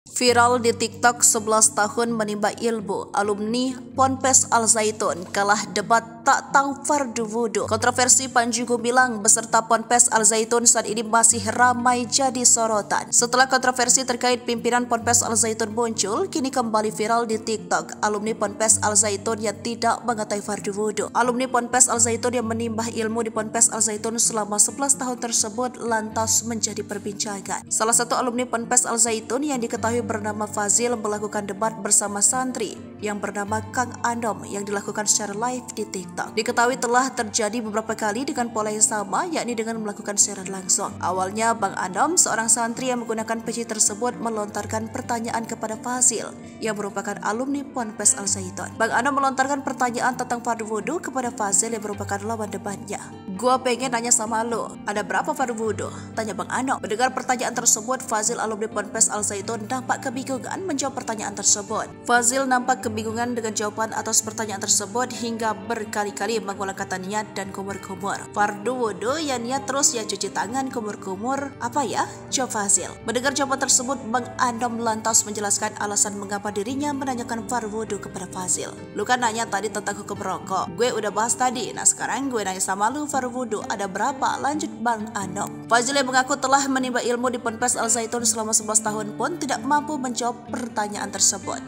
Viral di TikTok 11 tahun menimba ilmu, alumni Ponpes Al Zaitun kalah debat tak tahu fardu wudhu. Kontroversi Panji Gumilang beserta Ponpes Al Zaitun saat ini masih ramai jadi sorotan. Setelah kontroversi terkait pimpinan Ponpes Al Zaitun muncul, kini kembali viral di TikTok. Alumni Ponpes Al Zaitun yang tidak mengetahui fardu wudhu. Alumni Ponpes Al Zaitun yang menimba ilmu di Ponpes Al Zaitun selama 11 tahun tersebut lantas menjadi perbincangan. Salah satu alumni Ponpes Al Zaitun yang diketahui bernama Fazil melakukan debat bersama santri yang bernama Kang Anom yang dilakukan secara live di TikTok. Diketahui telah terjadi beberapa kali dengan pola yang sama, yakni dengan melakukan siaran langsung. Awalnya Bang Anom, seorang santri yang menggunakan PC tersebut, melontarkan pertanyaan kepada Fazil yang merupakan alumni Ponpes Al Zaitun. Bang Anom melontarkan pertanyaan tentang fardu wudhu kepada Fazil yang merupakan lawan debatnya. "Gua pengen nanya sama lo, ada berapa fardu wudhu?" tanya Bang Anom. Mendengar pertanyaan tersebut, Fazil alumni Ponpes Al Zaitun nampak kebingungan menjawab pertanyaan tersebut. Fazil nampak kebingungan dengan jawaban atas pertanyaan tersebut hingga berkali-kali mengulang kata niat dan kumur-kumur. "Fardu wudhu ya niat terus ya cuci tangan, kumur-kumur apa ya?" jawab Fazil. Mendengar jawaban tersebut, Bang Anom lantas menjelaskan alasan mengapa dirinya menanyakan fardu wudhu kepada Fazil. "Lu kan nanya tadi tentang hukum rokok, gue udah bahas tadi, nah sekarang gue nanya sama lu, fardu wudhu ada berapa?" lanjut Bang Anom. Fazil yang mengaku telah menimba ilmu di Ponpes Al Zaitun selama 11 tahun pun tidak mampu menjawab pertanyaan tersebut.